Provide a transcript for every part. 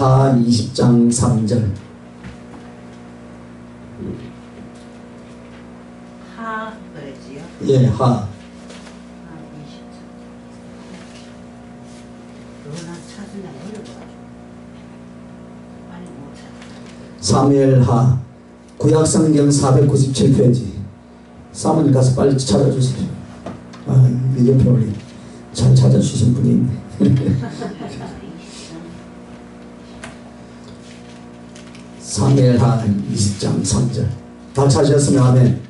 사무엘하 20장 3절. 하 그랬지요? 예, 하. 20장. 그거는 찾으면 어려워가지고 많이 못 찾아. 사무엘하 구약성경 497페이지. 사모님 가서 빨리 찾아주세요. 아, 옆에 우리 잘 찾아주신 분이 있네. 사무엘하 20장 3절. 다 찾으셨으면 아멘.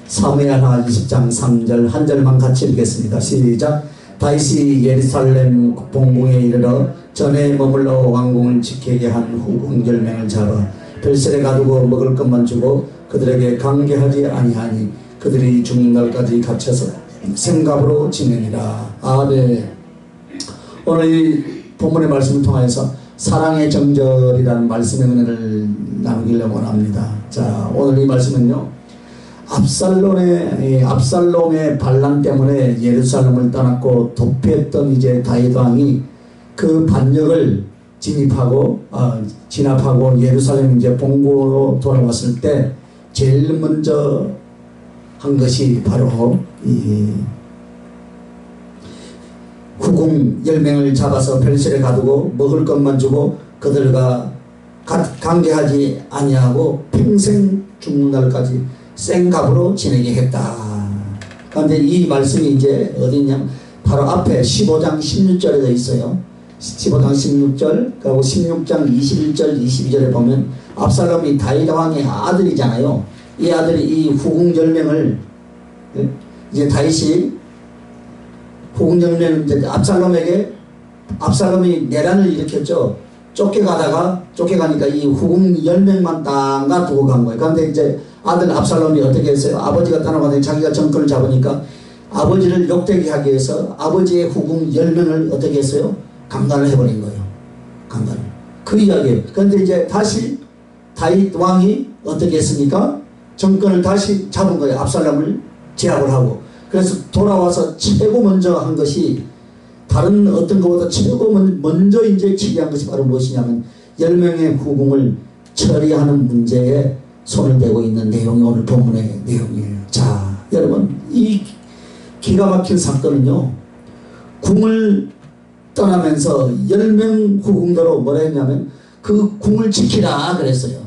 사무엘하 20장 3절 한 절만 같이 읽겠습니다. 시작. 다윗이 예루살렘 본궁에 이르러 전에 머물러 왕궁을 지키게 한 후궁절명을 잡아 벨셀에 가두고 먹을 것만 주고 그들에게 강개하지 아니하니 그들이 죽는 날까지 갇혀서 생갑으로 지내니라. 아멘. 오늘 이 본문의 말씀을 통해서 사랑의 정절이라는 말씀의 은혜를 나누기를 원합니다. 자, 오늘 이 말씀은요, 압살롬의 반란 때문에 예루살렘을 떠났고 도피했던 이제 다윗 왕이 그 반역을 진압하고 예루살렘 이제 본국으로 돌아왔을 때 제일 먼저 한 것이 바로 이 후궁 10명을 잡아서 벨셀에 가두고 먹을 것만 주고 그들과 관계하지 아니하고 평생 죽는 날까지 생갑으로 지내게 했다. 그런데 이 말씀이 이제 어디 있냐면 바로 앞에 15장 16절에 되어 있어요. 15장 16절 그리고 16장 21절 22절에 보면 압살롬이 다윗 왕의 아들이잖아요. 이 아들이 이 후궁절명을 이제 다윗이 후궁절명 이제 압살롬이 내란을 일으켰죠. 쫓겨가니까 이 후궁 10명만 딱 놔두고 간 거예요. 그런데 이제 아들 압살롬이 어떻게 했어요? 아버지가 떠나가는데 자기가 정권을 잡으니까 아버지를 욕되게 하기 위해서 아버지의 후궁 10명을 어떻게 했어요? 강간을 해버린 거예요. 강간을. 그 이야기예요. 그런데 이제 다시 다윗 왕이 어떻게 했습니까? 정권을 다시 잡은 거예요. 압살롬을 제압을 하고. 그래서 돌아와서 최고 먼저 한 것이 다른 어떤 것보다 최고 먼저 이제 치기한 것이 바로 무엇이냐면 10명의 후궁을 처리하는 문제에 손을 대고 있는 내용이 오늘 본문의 내용이에요. 자, 여러분, 이 기가 막힌 사건은요, 궁을 떠나면서 10명 후궁대로 뭐라 했냐면 그 궁을 지키라 그랬어요.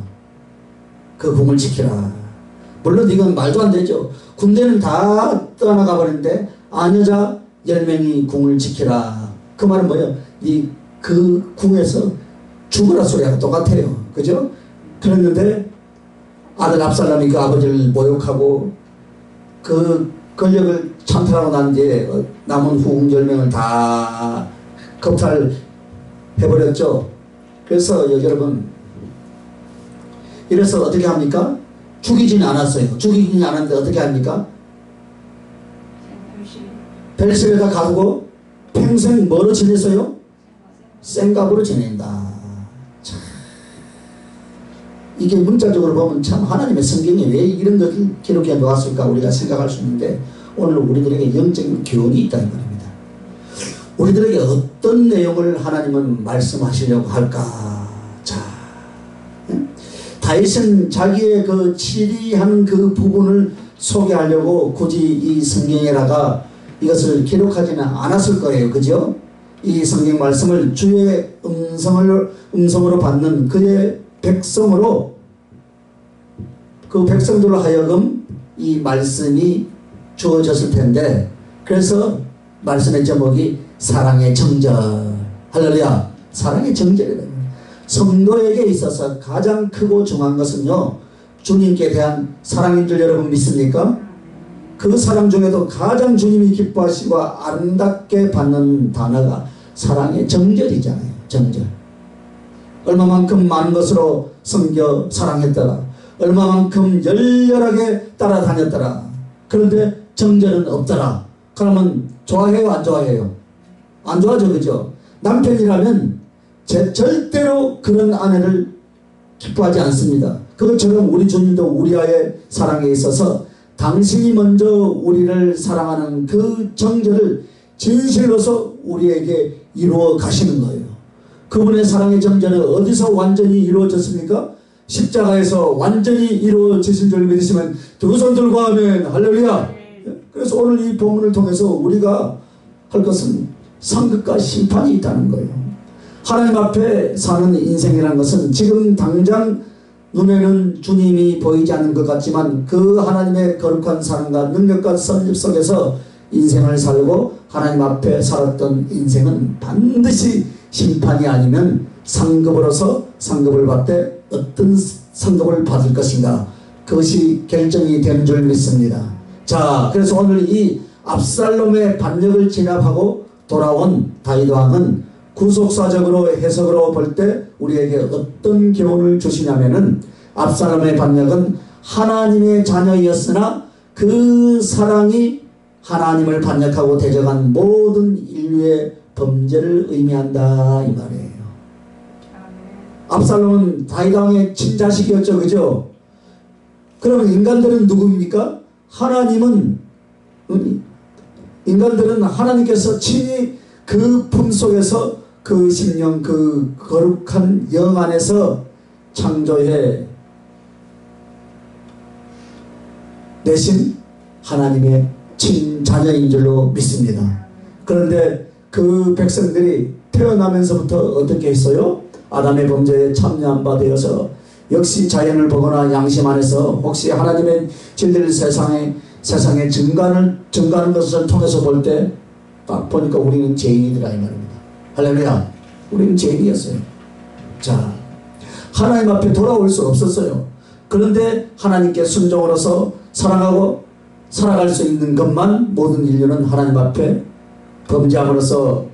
그 궁을 지키라. 물론 이건 말도 안 되죠. 군대는 다 떠나가 버리는데 아녀자 10명이 궁을 지키라. 그 말은 뭐예요? 그 궁에서 죽으라 소리하고 똑같아요. 그죠? 그랬는데 아들 압살롬이 그 아버지를 모욕하고 그 권력을 찬탈하고 난 뒤에 남은 후궁 10명을 다 겁탈해버렸죠. 그래서 여러분, 이래서 어떻게 합니까? 죽이지는 않았어요. 죽이지는 않았는데 어떻게 합니까? 벨셀에다 가두고 평생 뭐로 지냈어요? 생갑으로 지낸다. 참, 이게 문자적으로 보면 참 하나님의 성경에 왜 이런 것을 기록해 놓았을까 우리가 생각할 수 있는데 오늘 우리들에게 영적인 교훈이 있다는 겁니다. 우리들에게 어떤 내용을 하나님은 말씀하시려고 할까? 자, 다윗은 자기의 그 치리한 그 부분을 소개하려고 굳이 이 성경에다가 이것을 기록하지는 않았을 거예요. 그죠? 이 성경 말씀을 주의 음성으로 받는 그의 백성으로 그 백성들로 하여금 이 말씀이 주어졌을 텐데 그래서 말씀의 제목이 사랑의 정절. 할렐루야. 사랑의 정절이다. 성도에게 있어서 가장 크고 중요한 것은요, 주님께 대한 사랑인 줄 여러분 믿습니까? 그 사랑 중에도 가장 주님이 기뻐하시고 아름답게 받는 단어가 사랑의 정절이잖아요. 정절. 얼마만큼 많은 것으로 섬겨 사랑했더라. 얼마만큼 열렬하게 따라다녔더라. 그런데 정절은 없더라. 그러면 좋아해요? 안 좋아해요? 안 좋아하죠. 그죠? 남편이라면 절대로 그런 아내를 기뻐하지 않습니다. 그것처럼 우리 주님도 우리와의 사랑에 있어서 당신이 먼저 우리를 사랑하는 그 정절을 진실로서 우리에게 이루어 가시는 거예요. 그분의 사랑의 정전은 어디서 완전히 이루어졌습니까? 십자가에서 완전히 이루어지신 줄 믿으시면 두 손 들고 하면 할렐루야. 그래서 오늘 이 본문을 통해서 우리가 할 것은 상급과 심판이 있다는 거예요. 하나님 앞에 사는 인생이라는 것은 지금 당장 눈에는 주님이 보이지 않는 것 같지만 그 하나님의 거룩한 사랑과 능력과 섭립 속에서 인생을 살고 하나님 앞에 살았던 인생은 반드시 심판이 아니면 상급으로서 상급을 받되 어떤 상급을 받을 것인가, 그것이 결정이 되는 줄 믿습니다. 자, 그래서 오늘 이 압살롬의 반역을 진압하고 돌아온 다윗 왕은 구속사적으로 해석으로 볼 때 우리에게 어떤 교훈을 주시냐면은, 압살롬의 반역은 하나님의 자녀였으나 그 사랑이 하나님을 반역하고 대적한 모든 인류의 범죄를 의미한다 이 말이에요. 압살롬은 다윗 왕의 친자식이었죠, 그죠? 그러면 인간들은 누구입니까? 인간들은 하나님께서 친히 그 품 속에서 그 심령, 그 거룩한 영 안에서 창조해 내신 하나님의 친자녀인 줄로 믿습니다. 그런데 그 백성들이 태어나면서부터 어떻게 했어요? 아담의 범죄에 참여한 바 되어서 역시 자연을 보거나 양심 안에서 혹시 하나님의 진리를 세상에 증가하는 것을 통해서 볼 때 딱 보니까 우리는 죄인이더라 이 말입니다. 할렐루야. 우리는 죄인이었어요. 자, 하나님 앞에 돌아올 수 없었어요. 그런데 하나님께 순종으로서 사랑하고 살아갈 수 있는 것만 모든 인류는 하나님 앞에 범죄함으로써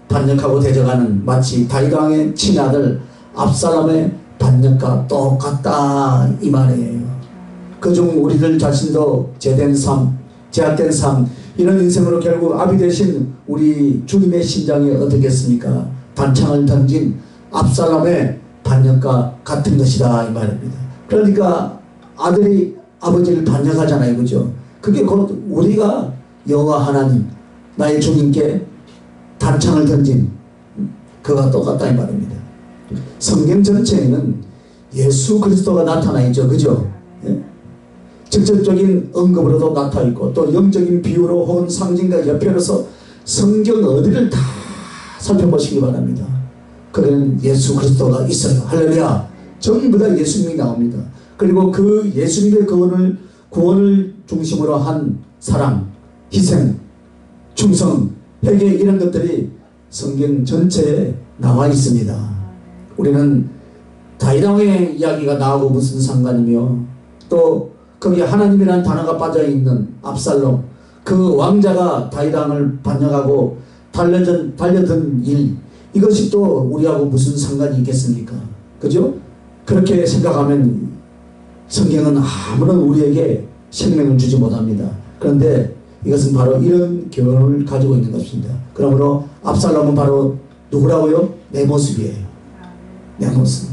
반역하고 대적하는, 마치 다윗 왕의 친아들 압살롬의 반역과 똑같다 이 말이에요. 그중 우리들 자신도 죄된 삶, 죄악된 삶, 이런 인생으로 결국 아비 되신 우리 주님의 심장이 어떻겠습니까? 단창을 던진 압살롬의 반역과 같은 것이다 이 말입니다. 그러니까 아들이 아버지를 반역하잖아요, 그죠? 그게 곧 우리가 여호와 하나님, 나의 주님께 단창을 던진 그와 똑같다 이 말입니다. 성경 전체에는 예수 그리스도가 나타나 있죠, 그죠? 예? 직접적인 언급으로도 나타나 있고 또 영적인 비유로 혹은 상징과 여편으로서 성경 어디를 다 살펴보시기 바랍니다. 거기는 예수 그리스도가 있어요. 할렐루야. 전부 다 예수님이 나옵니다. 그리고 그 예수님의 구원을 중심으로 한 사랑, 희생, 충성, 회개, 이런 것들이 성경 전체에 나와 있습니다. 우리는 다윗 왕의 이야기가 나오고 무슨 상관이며, 또 거기에 하나님이라는 단어가 빠져있는 압살롬, 그 왕자가 다윗 왕을 반역하고 달려든 일, 이것이 또 우리하고 무슨 상관이 있겠습니까? 그죠? 그렇게 생각하면 성경은 아무런 우리에게 생명을 주지 못합니다. 그런데 이것은 바로 이런 교훈을 가지고 있는 것입니다. 그러므로 압살롬은 바로 누구라고요? 내 모습이에요. 내 모습.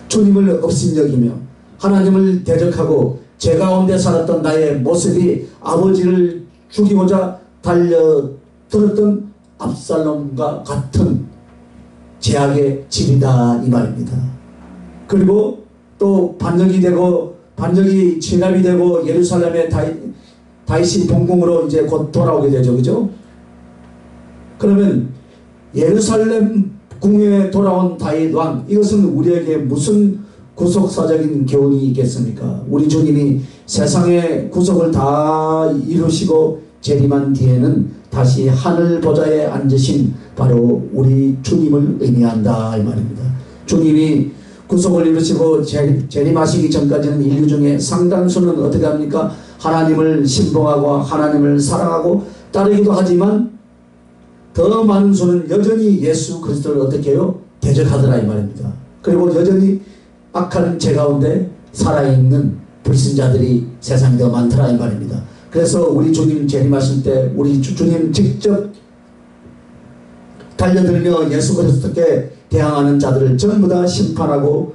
주님을 업신여기며 하나님을 대적하고 죄 가운데 살았던 나의 모습이 아버지를 죽이고자 달려들었던 압살롬과 같은 죄악의 질이다 이 말입니다. 그리고 또 반역이 진압이 되고 예루살렘의 다윗이 본궁으로 이제 곧 돌아오게 되죠, 그죠? 그러면 예루살렘 궁에 돌아온 다윗 왕, 이것은 우리에게 무슨 구속사적인 교훈이 있겠습니까? 우리 주님이 세상의 구속을 다 이루시고 재림한 뒤에는 다시 하늘 보좌에 앉으신 바로 우리 주님을 의미한다 이 말입니다. 주님이 구속을 이루시고 재림하시기 전까지는 인류 중에 상당수는 어떻게 합니까? 하나님을 신봉하고 하나님을 사랑하고 따르기도 하지만 더 많은 수는 여전히 예수 그리스도를 어떻게 해요? 대적하더라 이 말입니다. 그리고 여전히 악한 죄 가운데 살아있는 불신자들이 세상에 더 많더라 이 말입니다. 그래서 우리 주님 재림하실 때 우리 주님 직접 달려들며 예수 그리스도께 대항하는 자들을 전부 다 심판하고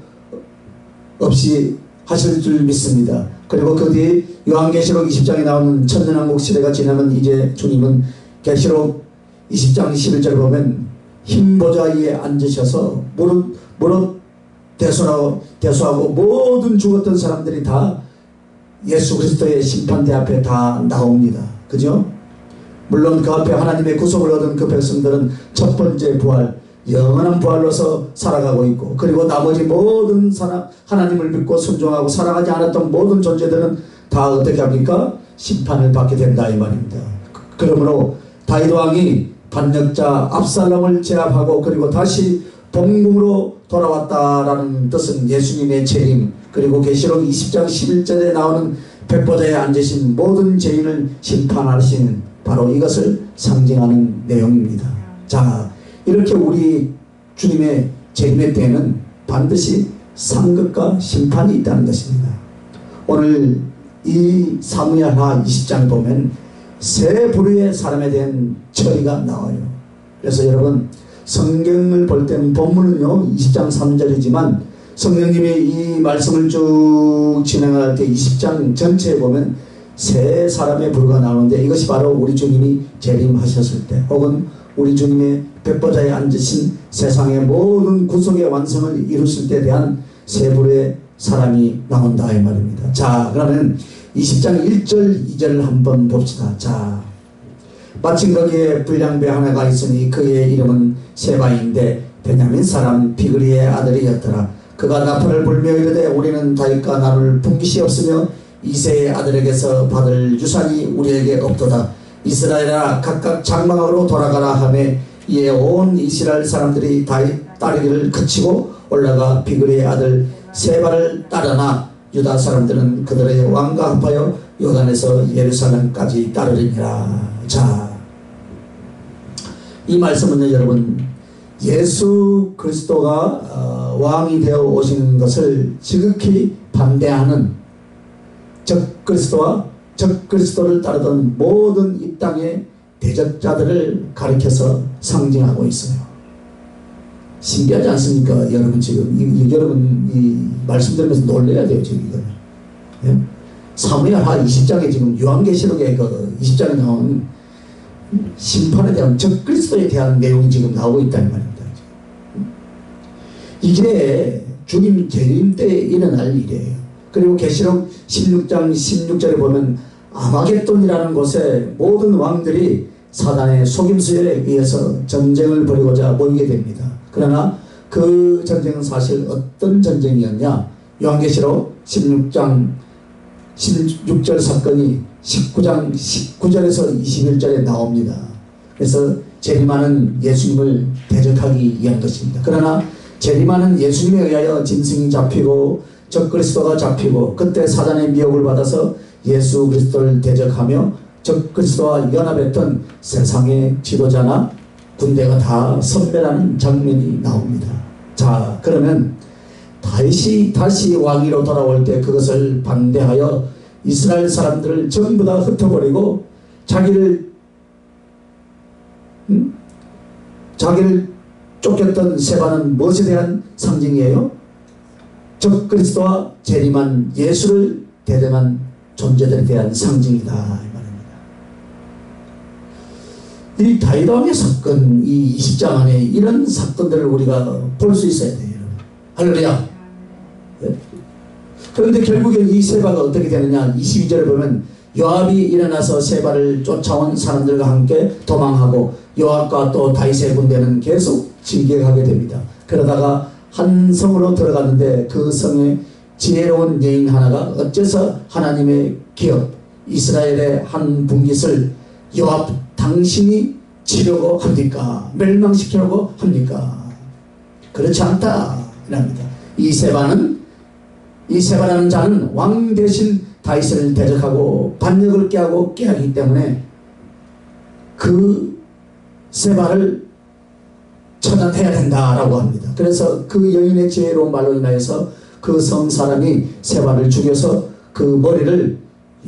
없이 하실 줄 믿습니다. 그리고 그 뒤 요한계시록 20장에 나오는 천년왕국 시대가 지나면 이제 주님은 계시록 20장 11절에 보면 흰 보좌 위에 앉으셔서 무릇 대수하고 모든 죽었던 사람들이 다 예수 그리스도의 심판대 앞에 다 나옵니다. 그죠? 물론 그 앞에 하나님의 구속을 얻은 그 백성들은 첫 번째 부활, 영원한 부활로서 살아가고 있고, 그리고 나머지 모든 하나님을 믿고 순종하고 사랑하지 않았던 모든 존재들은 다 어떻게 합니까? 심판을 받게 된다 이 말입니다. 그러므로 다윗 왕이 반역자 압살롬을 제압하고 그리고 다시 본궁으로 돌아왔다라는 뜻은 예수님의 재림, 그리고 계시록 20장 11절에 나오는 백보좌에 앉으신 모든 죄인을 심판하시는 바로 이것을 상징하는 내용입니다. 자, 이렇게 우리 주님의 재림의 때에는 반드시 상급과 심판이 있다는 것입니다. 오늘 이 사무엘하 20장을 보면 세 부류의 사람에 대한 처리가 나와요. 그래서 여러분 성경을 볼 때는 본문은요 20장 3절이지만 성령님이 이 말씀을 쭉 진행할 때 20장 전체에 보면 세 사람의 부류가 나오는데, 이것이 바로 우리 주님이 재림하셨을 때 혹은 우리 주님의 백보좌에 앉으신 세상의 모든 구속의 완성을 이루실 때에 대한 세 부류의 사람이 나온다 이 말입니다. 자, 그러면 20장 1절 2절을 한번 봅시다. 자, 마침 거기에 불량배 하나가 있으니 그의 이름은 세바인데 베냐민 사람 비그리의 아들이었더라. 그가 나팔을 불며 이르되 우리는 다윗과 나눌 분깃이 없으며 이새의 아들에게서 받을 유산이 우리에게 없도다. 이스라엘아 각각 장막으로 돌아가라 하매 이에 온 이스라엘 사람들이 다윗 따르기를 그치고 올라가 비그리의 아들 세바를 따르나 유다 사람들은 그들의 왕과 합하여 요단에서 예루살렘까지 따르리니라. 자, 이 말씀은요 여러분 예수 그리스도가 왕이 되어 오시는 것을 지극히 반대하는 적그리스도를 따르던 모든 이 땅의 대적자들을 가리켜서 상징하고 있어요. 신기하지 않습니까? 여러분 지금 여러분 이 말씀 들으면서 놀라야 돼요 지금 이거는. 예? 사무엘하 20장에 지금 요한계시록의 그 20장에 나온 심판에 대한 적그리스도에 대한 내용이 지금 나오고 있다는 말입니다. 이게 주님 재림 때 일어날 일이에요. 그리고 계시록 16장 16절에 보면 아마겟돈이라는 곳에 모든 왕들이 사단의 속임수에 의해서 전쟁을 벌이고자 모이게 됩니다. 그러나 그 전쟁은 사실 어떤 전쟁이었냐? 요한계시록 16장 16절 사건이 19장 19절에서 21절에 나옵니다. 그래서 재림하는 예수님을 대적하기 위한 것입니다. 그러나 재림하는 예수님에 의하여 짐승이 잡히고 적그리스도가 잡히고 그때 사단의 미혹을 받아서 예수 그리스도를 대적하며 적그리스도와 연합했던 세상의 지도자나 군대가 다 섬멸하는 장면이 나옵니다. 자, 그러면 다윗이 다시 왕위로 돌아올 때 그것을 반대하여 이스라엘 사람들을 전부 다 흩어버리고 자기를 쫓겼던 세바는 무엇에 대한 상징이에요? 적그리스도와 재림한 예수를 대등한 존재들에 대한 상징이다 이 말입니다. 이 다윗 왕의 사건, 이 20장 안에 이런 사건들을 우리가 볼 수 있어야 돼요. 할렐루야. 네? 그런데 결국에 이 세바가 어떻게 되느냐? 22절에 보면 요압이 일어나서 세바를 쫓아온 사람들과 함께 도망하고 요압과 또 다윗의 군대는 계속 진격하게 됩니다. 그러다가 한 성으로 들어갔는데 그 성에 지혜로운 여인 하나가 어째서 하나님의 기업 이스라엘의 한 분깃을 요압 당신이 치려고 합니까? 멸망시키려고 합니까? 그렇지 않다 이랍니다. 이 세바라는 자는 왕 대신 다윗을 대적하고 반역을 깨하기 때문에 그 세바를 처단해야 된다라고 합니다. 그래서 그 여인의 지혜로운 말로 인하여서 그 성 사람이 세바를 죽여서 그 머리를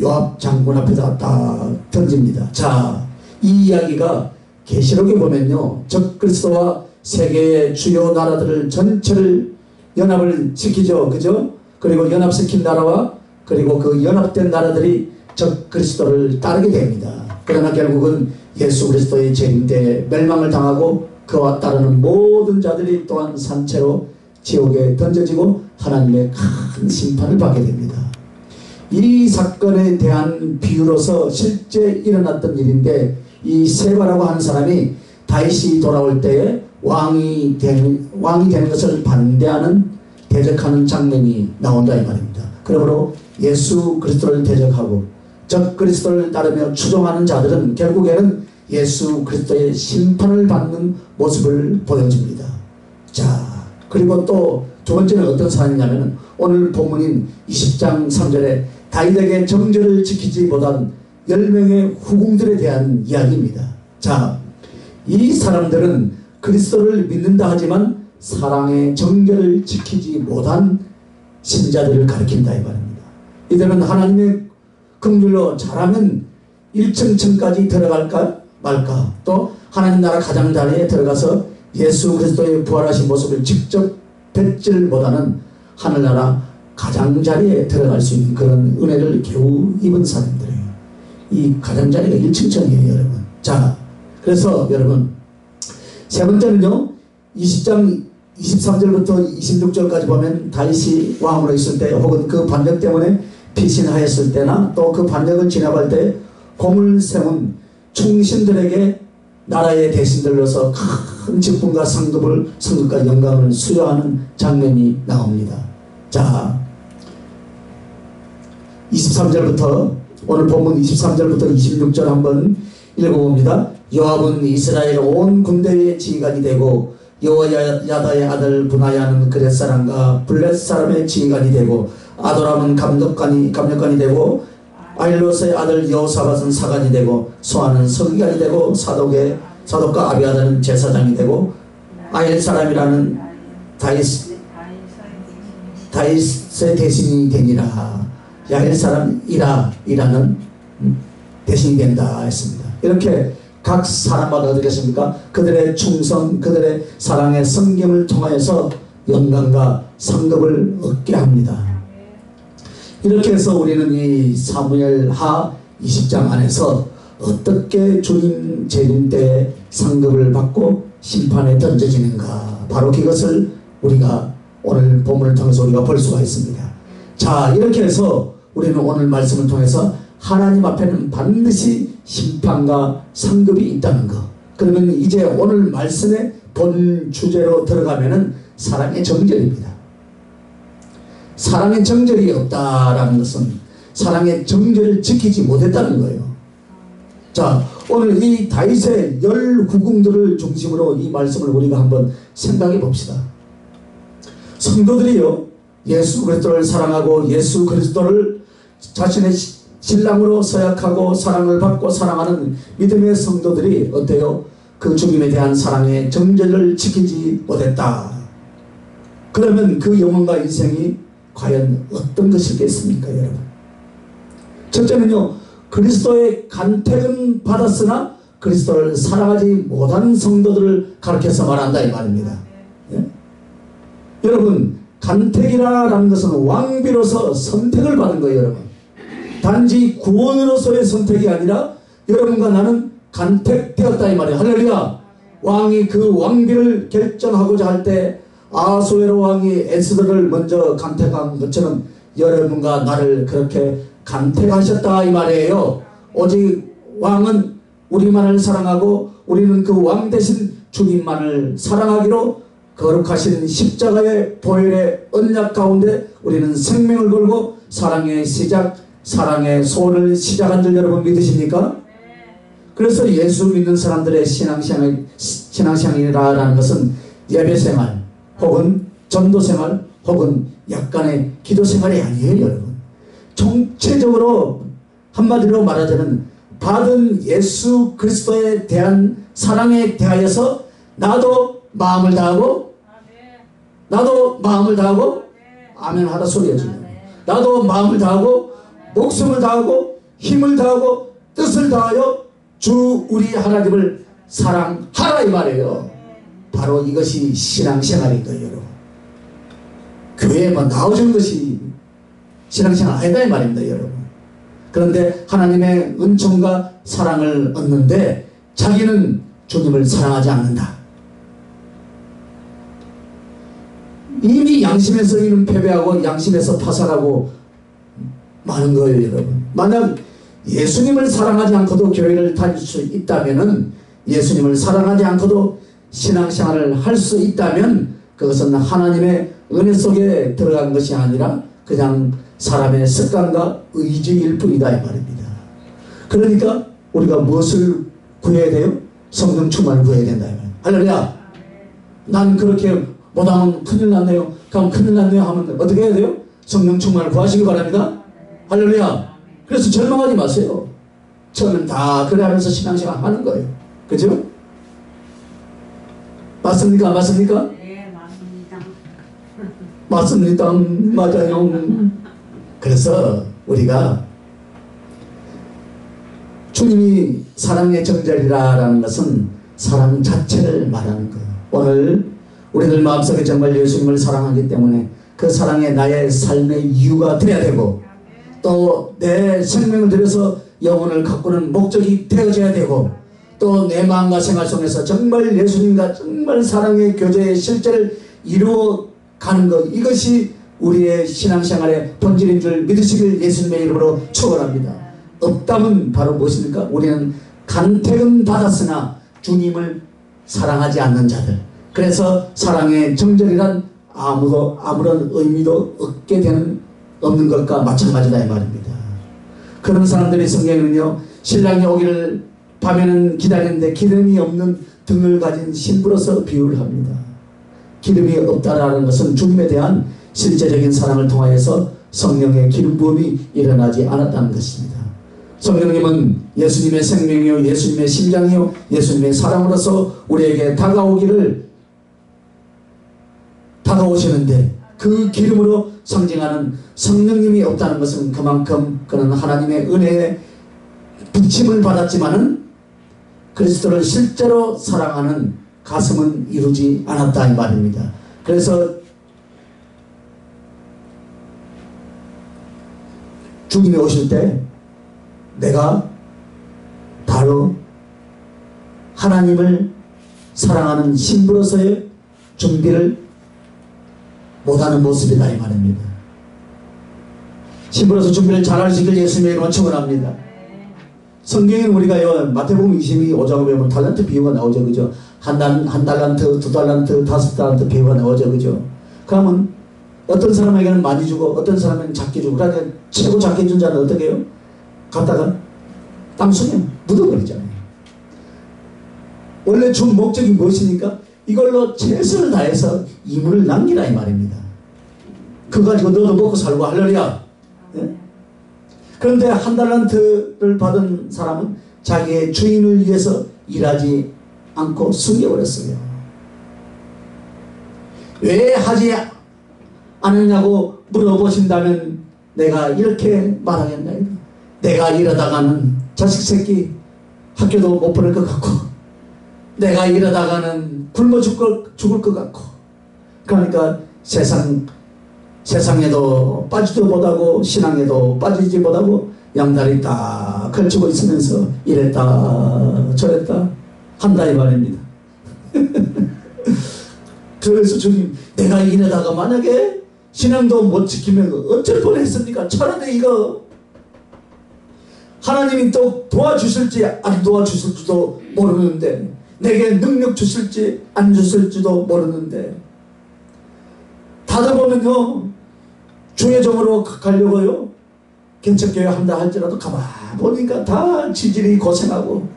요압 장군 앞에다 딱 던집니다. 자, 이 이야기가 계시록에 보면요 적그리스도와 세계의 주요 나라들을 전체를 연합을 시키죠. 그죠? 그리고 연합시킨 나라와 그리고 그 연합된 나라들이 적그리스도를 따르게 됩니다. 그러나 결국은 예수 그리스도의 재림때에 멸망을 당하고 그와 따르는 모든 자들이 또한 산채로 지옥에 던져지고 하나님의 큰 심판을 받게 됩니다. 이 사건에 대한 비유로서 실제 일어났던 일인데, 이 세바라고 하는 사람이 다윗이 돌아올 때에 왕이 되는 것을 반대하는 대적하는 장면이 나온다 이 말입니다. 그러므로 예수 그리스도를 대적하고 적 그리스도를 따르며 추종하는 자들은 결국에는 예수 그리스도의 심판을 받는 모습을 보여줍니다. 자, 그리고 또 두 번째는 어떤 사람이냐면 오늘 본문인 20장 3절에 다윗에게 정죄를 지키지 못한 10명의 후궁들에 대한 이야기입니다. 자, 이 사람들은 그리스도를 믿는다 하지만 사랑의 정죄를 지키지 못한 신자들을 가리킨다 이 말입니다. 이들은 하나님의 긍휼로 잘하면 1층까지 들어갈까 말까, 또 하나님 나라 가장자리에 들어가서 예수 그리스도의 부활하신 모습을 직접 뵙지를 못하는 하늘나라 가장자리에 들어갈 수 있는 그런 은혜를 겨우 입은 사람들이에요. 이 가장자리가 1층천이에요 여러분. 자, 그래서 여러분 세 번째는요, 20장 23절부터 26절까지 보면 다윗이 왕으로 있을 때 혹은 그 반역 때문에 피신하였을 때나 또 그 반역을 진압할 때 공을 세운 충신들에게 나라의 대신들로서 큰 직분과 상급과 영광을 수여하는 장면이 나옵니다. 자, 23절부터 오늘 본문 23절부터 26절 한번 읽어봅니다. 요압은 이스라엘 온 군대의 지휘관이 되고 여호야다의 아들 분하야는 그렛 사람과 블렛 사람의 지휘관이 되고 아도람은 감력관이 되고 아일롯의 아들 여호사밧은 사관이 되고 소아는 서기관이 되고 사독과 아비아다는 제사장이 되고 아일 사람이라는 다윗의 대신이 되니라. 야일 사람이라는 대신이 된다 했습니다. 이렇게 각 사람마다 어떻겠습니까? 그들의 충성, 그들의 사랑의 섬김을 통하여서 영광과 상급을 얻게 합니다. 이렇게 해서 우리는 이 사무엘하 20장 안에서 어떻게 주님 재림 때 상급을 받고 심판에 던져지는가, 바로 그것을 우리가 오늘 본문을 통해서 우리가 볼 수가 있습니다. 자, 이렇게 해서 우리는 오늘 말씀을 통해서 하나님 앞에는 반드시 심판과 상급이 있다는 것, 그러면 이제 오늘 말씀의 본 주제로 들어가면은 사랑의 정절입니다. 사랑의 정절이 없다라는 것은 사랑의 정절을 지키지 못했다는 거예요. 자, 오늘 이 다윗의 10후궁들을 중심으로 이 말씀을 우리가 한번 생각해 봅시다. 성도들이요, 예수 그리스도를 사랑하고 예수 그리스도를 자신의 신랑으로 서약하고 사랑을 받고 사랑하는 믿음의 성도들이 어때요? 그 주님에 대한 사랑의 정절을 지키지 못했다. 그러면 그 영혼과 인생이 과연 어떤 것이겠습니까 여러분? 첫째는요, 그리스도의 간택은 받았으나 그리스도를 사랑하지 못한 성도들을 가르쳐서 말한다 이 말입니다. 예? 여러분, 간택이라는 것은 왕비로서 선택을 받은 거예요 여러분. 단지 구원으로서의 선택이 아니라 여러분과 나는 간택되었다 이 말이에요. 할렐루야. 왕이 그 왕비를 결정하고자 할 때 아하수에로 왕이 에스더를 먼저 간택한 것처럼 여러분과 나를 그렇게 간택하셨다 이 말이에요. 오직 왕은 우리만을 사랑하고 우리는 그 왕 대신 주님만을 사랑하기로 거룩하신 십자가의 보혈의 언약 가운데 우리는 생명을 걸고 사랑의 시작, 사랑의 소원을 시작한 줄 여러분 믿으십니까? 그래서 예수 믿는 사람들의 신앙생활이라는 것은 예배생활 혹은 전도생활 혹은 약간의 기도생활이 아니에요 여러분. 총체적으로 한마디로 말하자면 받은 예수 그리스도에 대한 사랑에 대하여서 나도 마음을 다하고 아멘 하라 소리야지. 나도 마음을 다하고 목숨을 다하고 힘을 다하고 뜻을 다하여 주 우리 하나님을 사랑하라 이 말이에요. 바로 이것이 신앙생활인 거예요 여러분. 교회에만 나오는 것이 신앙생활 아니다 이 말입니다 여러분. 그런데 하나님의 은총과 사랑을 얻는데 자기는 주님을 사랑하지 않는다. 이미 양심에서 이는 패배하고 양심에서 파산하고 많은 거예요, 여러분. 만약 예수님을 사랑하지 않고도 교회를 다닐 수 있다면은, 예수님을 사랑하지 않고도 신앙생활을 할 수 있다면 그것은 하나님의 은혜 속에 들어간 것이 아니라 그냥 사람의 습관과 의지일 뿐이다 이 말입니다. 그러니까 우리가 무엇을 구해야 돼요? 성령 충만을 구해야 된다 이 말이에요. 할렐루야. 난 그렇게 못하면 큰일 났네요. 그럼 큰일 났네요 하면 어떻게 해야 돼요? 성령 충만을 구하시기 바랍니다. 할렐루야. 그래서 절망하지 마세요. 처음엔 다 그래 하면서 신앙생활 하는 거예요. 그죠? 맞습니까? 맞습니까? 네, 맞습니다. 맞습니다. 맞아요. 그래서 우리가 주님이 사랑의 정절이라는 것은 사랑 자체를 말하는 거예요. 오늘 우리들 마음속에 정말 예수님을 사랑하기 때문에 그 사랑에 나의 삶의 이유가 되어야 되고, 또 내 생명을 들여서 영혼을 가꾸는 목적이 되어져야 되고, 또 내 마음과 생활 속에서 정말 예수님과 정말 사랑의 교제의 실제를 이루어가는 것, 이것이 우리의 신앙생활의 본질인 줄 믿으시길 예수님의 이름으로 축원합니다. 없다면 바로 무엇입니까? 우리는 간택은 받았으나 주님을 사랑하지 않는 자들. 그래서 사랑의 정절이란 아무런 의미도 없는 것과 마찬가지다 이 말입니다. 그런 사람들이 성경에는요, 신랑이 오기를 밤에는 기다리는데 기름이 없는 등을 가진 신부로서 비유를 합니다. 기름이 없다라는 것은 주님에 대한 실제적인 사랑을 통하여서 성령의 기름 부음이 일어나지 않았다는 것입니다. 성령님은 예수님의 생명이요, 예수님의 심장이요, 예수님의 사랑으로서 우리에게 다가오시는데, 그 기름으로 상징하는 성령님이 없다는 것은 그만큼 그는 하나님의 은혜에 부침을 받았지만은 그리스도를 실제로 사랑하는 가슴은 이루지 않았다 이 말입니다. 그래서 주님이 오실 때 내가 바로 하나님을 사랑하는 신부로서의 준비를 못하는 모습이다 이 말입니다. 신부로서 준비를 잘할 수 있길 예수님의 이름으로 축원합니다. 성경에는 우리가요, 마태복음 22장에 보면 달란트 비유가 나오죠, 그죠? 한 달란트, 2달란트, 5달란트 비유가 나오죠, 그죠? 그러면 어떤 사람에게는 많이 주고 어떤 사람에게는 작게 주고, 그러니까 최고 작게 준 자는 어떻게 해요? 갖다가 땅속에 묻어버리잖아요. 원래 준 목적이 무엇입니까? 이걸로 최선을 다해서 이물을 남기라 이 말입니다. 그거 가지고 너도 먹고 살고 할렐루야. 네? 그런데 한 달란트를 받은 사람은 자기의 주인을 위해서 일하지 않고 숨겨버렸어요. 왜 하지 않느냐고 물어보신다면 내가 이렇게 말하겠나요? 내가 이러다가는 자식 새끼 학교도 못 보낼 것 같고, 내가 이러다가는 굶어 죽을 것 같고, 그러니까 세상에도 빠지도 못하고 신앙에도 빠지지 못하고 양다리 딱 걸치고 있으면서 이랬다 저랬다 한다 이 말입니다. 그래서 주님, 내가 이러다가 만약에 신앙도 못 지키면 어쩔 뻔했습니까? 차라리 이거 하나님이 또 도와주실지 안 도와주실지도 모르는데, 내게 능력 주실지 안 주실지도 모르는데, 다들 보면요, 주의 종으로 가려고요, 개척교회 한다 할지라도 가만 보니까 다 지질이 고생하고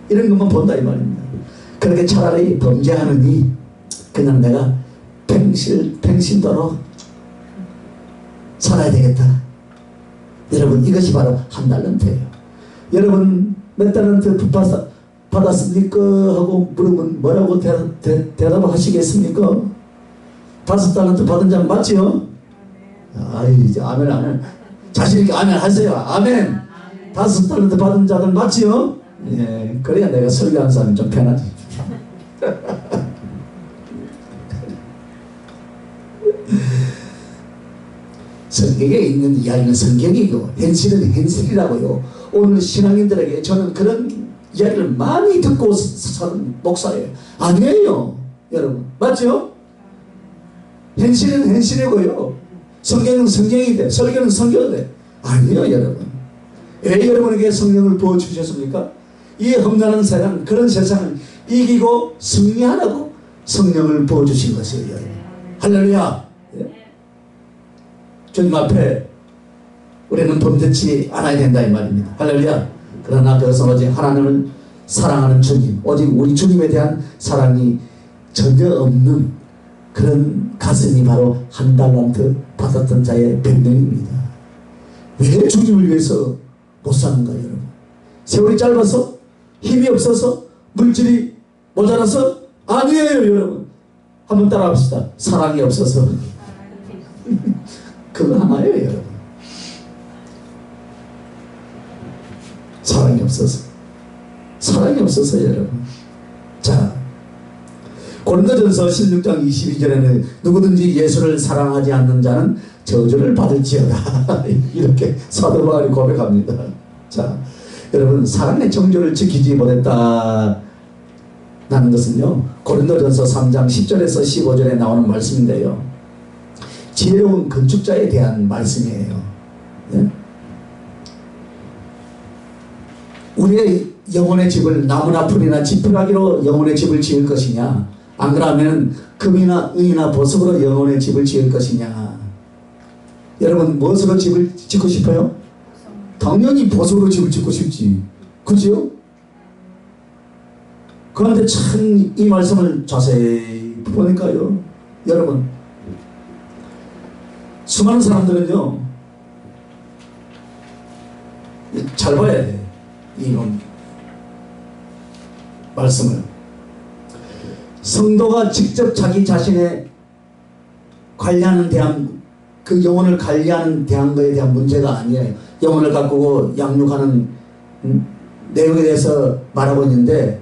이런 것만 본다 이 말입니다. 그렇게 차라리 범죄하느니 그냥 내가 팽신도로 살아야 되겠다. 여러분, 이것이 바로 한 달란트예요. 여러분 몇 달란트 받았습니까? 하고 물으면 뭐라고 대답을 하시겠습니까? 5달란트 받은 자 맞지요? 아이, 이제 아멘. 자신있게 아멘 하세요. 아멘. 5달란트 받은 자들 맞지요? 예, 그래야 내가 설교하는 사람이 좀 편하지. 성경에 있는 이야기는 성경이고 현실은 현실이라고요. 오늘 신앙인들에게 저는 그런 이야기를 많이 듣고 사는 목사예요. 아니에요 여러분, 맞죠? 현실은 현실이고요, 성경은 성경이 돼, 설교는 설교가 돼. 아니에요 여러분. 왜 여러분에게 성령을 부어주셨습니까? 이 험난한 세상, 그런 세상을 이기고 승리하라고 성령을 부어주신 것이에요 여러분. 할렐루야. 예? 주님 앞에 우리는 범죄치 않아야 된다 이 말입니다. 할렐루야. 그러나 그것은 오직 하나님을 사랑하는 주님, 오직 우리 주님에 대한 사랑이 전혀 없는 그런 가슴이 바로 한 달란트 받았던 자의 변명입니다. 왜 주님을 위해서 못 사는가 여러분? 세월이 짧아서? 힘이 없어서? 물질이 모자라서? 아니에요 여러분. 한번 따라 합시다. 사랑이 없어서. 그거 하나예요 여러분. 사랑이 없어서. 사랑이 없어서 여러분. 자, 고린도전서 16장 22절에는 누구든지 예수를 사랑하지 않는 자는 저주를 받을지어다. 이렇게 사도 바울이 고백합니다. 자, 여러분, 사랑의 정조를 지키지 못했다는 것은요, 고린도전서 3장 10절에서 15절에 나오는 말씀인데요, 지혜로운 건축자에 대한 말씀이에요. 네? 우리의 영혼의 집을 나무나 풀이나 지푸라기로 영혼의 집을 지을 것이냐, 안 그러면 금이나 은이나 보석으로 영혼의 집을 지을 것이냐. 여러분, 무엇으로 집을 짓고 싶어요? 당연히 보석으로 집을 짓고 싶지, 그죠? 그런데 참 이 말씀을 자세히 보니까요, 여러분, 수많은 사람들은요, 잘 봐야 돼. 이런 말씀을. 성도가 직접 자기 자신의 관리하는 대한, 그 영혼을 관리하는 대한 것에 대한 문제가 아니에요. 영혼을 가꾸고 양육하는 내용에 대해서 말하고 있는데,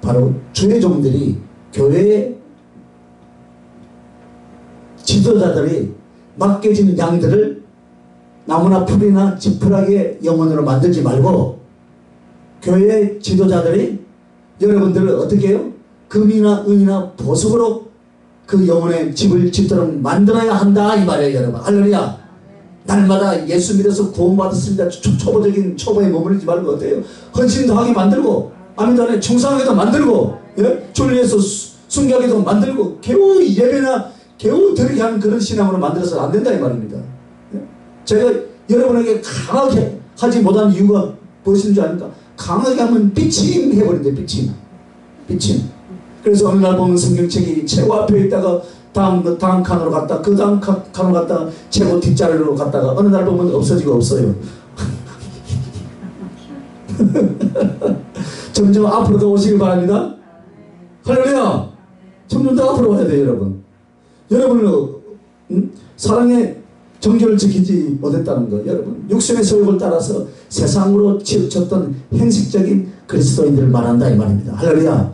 바로 주의 종들이, 교회의 지도자들이 맡겨진 양들을 나무나 풀이나 지푸라기의 영혼으로 만들지 말고, 교회의 지도자들이 여러분들을 어떻게 해요? 금이나 은이나 보석으로 그 영혼의 집을 짓도록 만들어야 한다 이 말이에요 여러분. 할렐루야. 날마다 예수 믿어서 구원받았습니다. 초보적인 초보에 머무르지 말고 어때요? 헌신도 하게 만들고, 아멘단에 충성하게도 만들고, 예? 주를 위해서 순교하게도 만들고, 겨우 예배나 겨우 드리게 하는 그런 신앙으로 만들어서 안 된다 이 말입니다. 예? 제가 여러분에게 강하게 하지 못한 이유가 무엇인 줄 아닙니까? 강하게 하면 삐침 해버린대. 삐침. 그래서 어느 날 보면 성경책이 최고 앞에 있다가 다음 칸으로 갔다, 그 다음 칸으로 갔다가 최고 뒷자리로 갔다가 어느 날 보면 없어지고 없어요. 점점 앞으로 더 오시길 바랍니다. 할렐루야. 점점 더 앞으로 와야 돼요 여러분. 여러분은 사랑의 정결을 지키지 못했다는 거, 여러분, 육신의 소욕을 따라서 세상으로 치우쳤던 형식적인 그리스도인들을 말한다 이 말입니다. 할렐루야.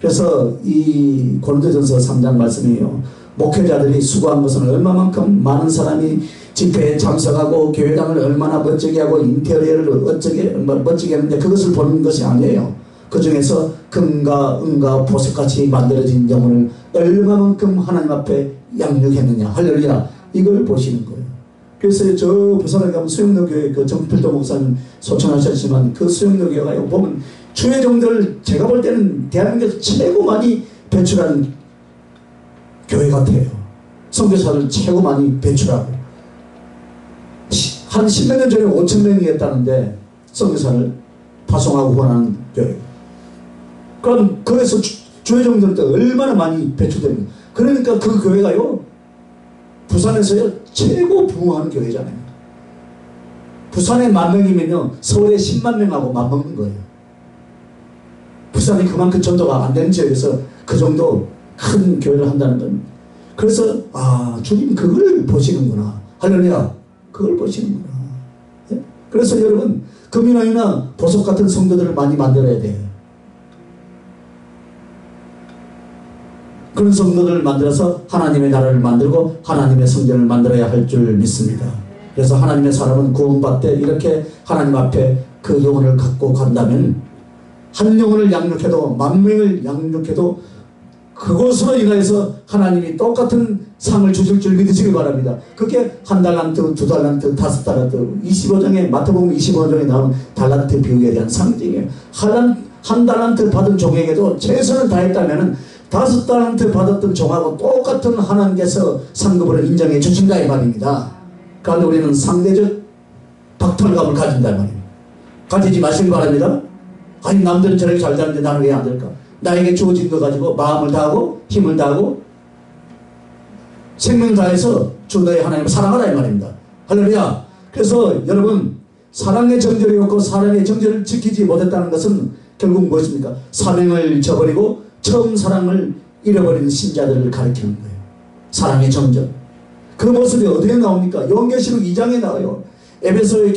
그래서 이 고린도전서 3장 말씀이에요. 목회자들이 수고한 것은 얼마만큼 많은 사람이 집회에 참석하고 교회당을 얼마나 멋지게 하고 인테리어를 어쩌게 멋지게 하는데 그것을 보는 것이 아니에요. 그 중에서 금과 은과 보석같이 만들어진 영혼을 얼마만큼 하나님 앞에 양육했느냐. 할렐루야. 이걸 보시는 거예요. 그래서 저 부산에 가면 수영로교회 그 정필도 목사님 소천하셨지만 그 수영로교회가 보면 주의 종들 제가 볼 때는 대한민국에서 최고 많이 배출하는 교회 같아요. 선교사를 최고 많이 배출하고, 한 10몇 년 전에 5,000명이었다는데 선교사를 파송하고 후원하는 교회. 그럼 거기서 주의 종들도 얼마나 많이 배출됩니까? 그러니까 그 교회가요, 부산에서요 최고 부흥하는 교회잖아요. 부산에 10,000명이면요 서울에 10만 명하고 맞먹는 거예요. 부산이 그만큼 전도가 안 되는 지역에서 그 정도 큰 교회를 한다는 건, 그래서 아, 주님 그걸 보시는구나. 할렐루야. 그걸 보시는구나. 예? 그래서 여러분, 금이나 보석 같은 성도들을 많이 만들어야 돼요. 그런 성도들을 만들어서 하나님의 나라를 만들고 하나님의 성전을 만들어야 할 줄 믿습니다. 그래서 하나님의 사람은 구원받되 이렇게 하나님 앞에 그 영혼을 갖고 간다면 한 영혼을 양육해도 만명을 양육해도 그것으로 인하여서 하나님이 똑같은 상을 주실 줄 믿으시기 바랍니다. 그게 한 달란트, 두 달란트, 다섯 달란트, 25장에 마태복음 25장에 나오는 달란트 비유에 대한 상징이에요. 한 달란트 받은 종에게도 최선을 다했다면 다섯 달란트 받았던 종하고 똑같은 하나님께서 상급으로 인정해 주신다 이 말입니다. 그런데 우리는 상대적 박탈감을 가진다 이 말입니다. 가지지 마시기 바랍니다. 아니 남들은 저렇게 잘 사는데 나는 왜 안 될까? 나에게 주어진 거 가지고 마음을 다하고 힘을 다하고 생명 다해서 주 너의 하나님을 사랑하라 이 말입니다. 할렐루야. 그래서 여러분 사랑의 정절이 없고 사랑의 정절을 지키지 못했다는 것은 결국 무엇입니까? 사명을 저버리고 처음 사랑을 잃어버리는 신자들을 가리키는 거예요. 사랑의 정절. 그 모습이 어디에 나옵니까? 요한계시록 2장에 나와요. 에베소의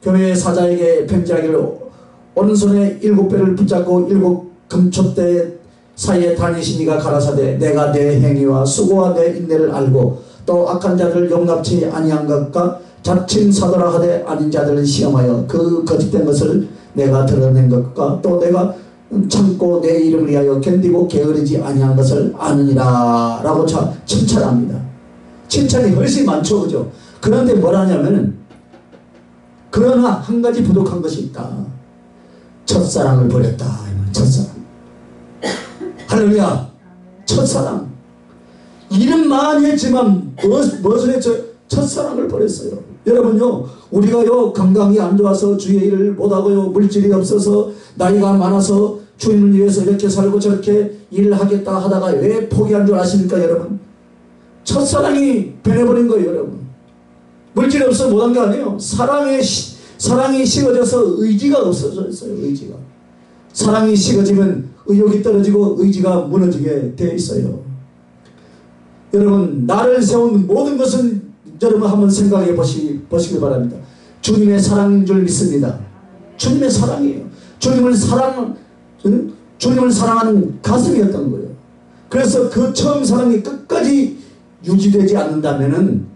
교회 사자에게 편지하기를 오른손에 7배를 붙잡고 7 금촛대 사이에 다니시니가 가라사대 내가 내 행위와 수고와 내 인내를 알고 또 악한 자들을 용납치 아니한 것과 자칭 사도라 하되 아닌 자들을 시험하여 그 거짓된 것을 내가 드러낸 것과 또 내가 참고 내 이름을 위하여 견디고 게으르지 아니한 것을 아느니라 라고 칭찬합니다. 칭찬이 훨씬 많죠. 그죠? 그런데 뭐라냐면 그러나 한 가지 부족한 것이 있다. 첫사랑을 버렸다. 첫사랑. 할렐루야. 첫사랑. 일은 많이 했지만 무엇을 했죠? 첫사랑을 버렸어요. 여러분요, 우리가요 건강이 안 좋아서 주의 일을 못하고요 물질이 없어서 나이가 많아서 주님을 위해서 이렇게 살고 저렇게 일을 하겠다 하다가 왜 포기한 줄 아십니까 여러분? 첫사랑이 변해버린 거예요 여러분. 물질이 없어서 못한 게 아니에요. 사랑이 식어져서 의지가 없어졌어요. 의지가. 사랑이 식어지면 의욕이 떨어지고 의지가 무너지게 되어 있어요. 여러분 나를 세운 모든 것은 여러분 한번 생각해 보시기 바랍니다. 주님의 사랑인 줄 믿습니다. 주님의 사랑이에요. 주님을 사랑하는 가슴이었던 거예요. 그래서 그 처음 사랑이 끝까지 유지되지 않는다면은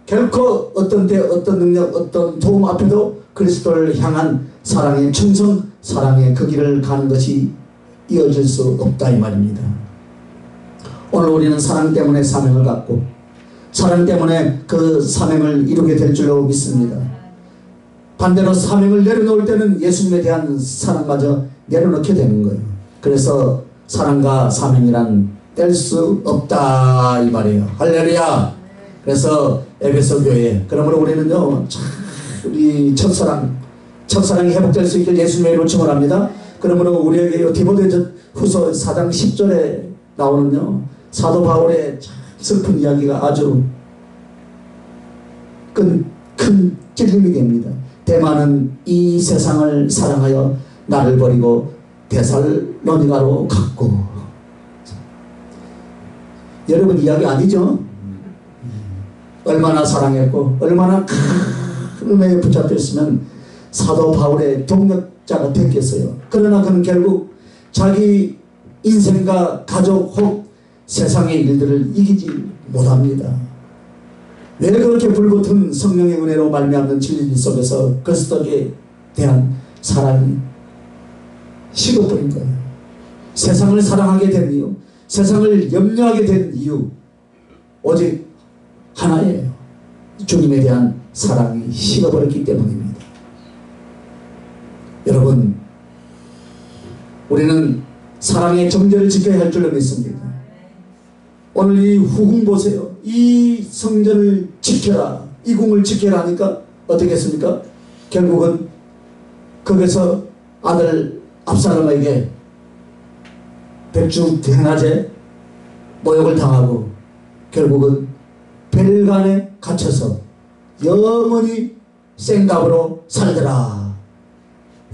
결코 어떤 때 어떤 능력 어떤 도움 앞에도 그리스도를 향한 사랑의 충성 사랑의 그 길을 가는 것이 이어질 수 없다 이 말입니다. 오늘 우리는 사랑 때문에 사명을 갖고 사랑 때문에 그 사명을 이루게 될 줄로 믿습니다. 반대로 사명을 내려놓을 때는 예수님에 대한 사랑마저 내려놓게 되는 거예요. 그래서 사랑과 사명이란 뗄 수 없다 이 말이에요. 할렐루야. 그래서 에베소 교회 그러므로 우리는요 우리 첫사랑이 회복될 수 있길 예수님의 이름으로 축원합니다. 그러므로 우리에게 디모데후서 4장 10절에 나오는요 사도 바울의 슬픈 이야기가 아주 큰 찔림이 됩니다. 대만은 이 세상을 사랑하여 나를 버리고 데살로니가로 갔고. 여러분 이야기 아니죠? 얼마나 사랑했고 얼마나 큰 은혜에 붙잡혔으면 사도 바울의 동력자가 됐겠어요. 그러나 그는 결국 자기 인생과 가족 혹 세상의 일들을 이기지 못합니다. 왜 그렇게 불붙은 성령의 은혜로 말미암는 진리 속에서 그리스도에 대한 사랑이 식어버린 거예요. 세상을 사랑하게 된 이유, 세상을 염려하게 된 이유 오직 하나예요. 주님에 대한 사랑이 식어버렸기 때문입니다. 여러분 우리는 사랑의 정절을 지켜야 할 줄로 믿습니다. 오늘 이 후궁 보세요. 이 성전을 지켜라, 이 궁을 지켜라 하니까 어떻게 했습니까? 결국은 거기서 아들 압살롬에게 백주 대낮에 모욕을 당하고 결국은 벨간에 갇혀서 영원히 생갑으로 살더라.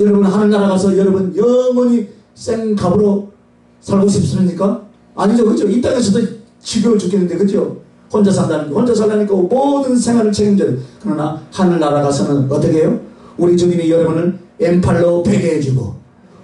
여러분 하늘나라 가서 여러분 영원히 생갑으로 살고 싶습니까? 아니죠. 그죠? 이 땅에서도 지겨워 죽겠는데 그죠? 혼자 산다는 거. 혼자 살라니까 모든 생활을 책임져요. 그러나 하늘나라 가서는 어떻게 해요? 우리 주님이 여러분을 왼팔로 베게 해주고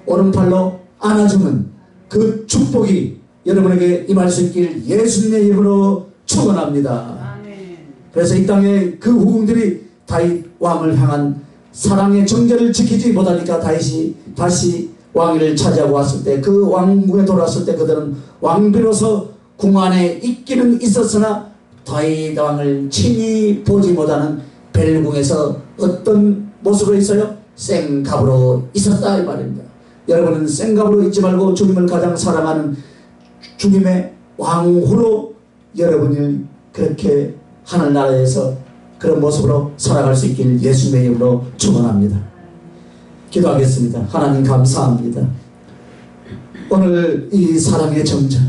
오른팔로 안아주는 그 축복이 여러분에게 임할 수 있길 예수님의 이름으로 축원합니다. 아멘. 그래서 이 땅에 그 후궁들이 다윗 왕을 향한 사랑의 정절을 지키지 못하니까 다윗이 다시 왕위를 차지하고 왔을 때, 그 왕궁에 돌아왔을 때 그들은 왕비로서 궁 안에 있기는 있었으나 다윗 왕을 친히 보지 못하는 벨궁에서 어떤 모습으로 있어요? 생갑으로 있었다 이 말입니다. 여러분은 생갑으로 있지 말고 주님을 가장 사랑하는 주님의 왕후로 여러분이 그렇게 하늘나라에서 그런 모습으로 살아갈 수 있길 예수님의 이름으로 축원합니다. 기도하겠습니다. 하나님 감사합니다. 오늘 이 사랑의 정절,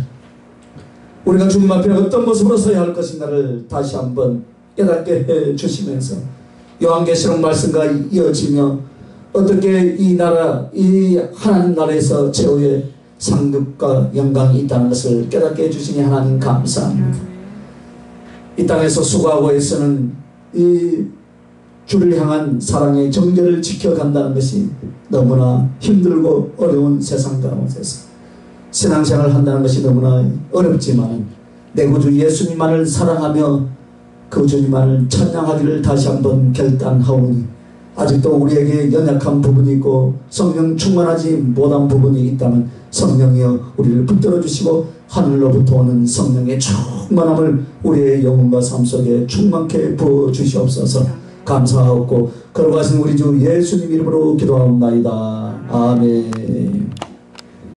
우리가 주님 앞에 어떤 모습으로 서야 할 것인가를 다시 한번 깨닫게 해주시면서 요한계시록 말씀과 이어지며 어떻게 이 나라, 이 하나님 나라에서 최후의 상급과 영광이 있다는 것을 깨닫게 해주시니 하나님 감사합니다. 이 땅에서 수고하고 애쓰는 이 주를 향한 사랑의 정절을 지켜간다는 것이 너무나 힘들고 어려운 세상 가운데서 신앙생활을 한다는 것이 너무나 어렵지만 내 구주 예수님만을 사랑하며 그 주님만을 찬양하기를 다시 한번 결단하오니 아직도 우리에게 연약한 부분이 있고 성령 충만하지 못한 부분이 있다면 성령이여 우리를 붙들어 주시고 하늘로부터 오는 성령의 충만함을 우리의 영혼과 삶 속에 충만케 부어 주시옵소서. 감사하옵고 거룩하신 우리 주 예수님 이름으로 기도하옵나이다. 아멘.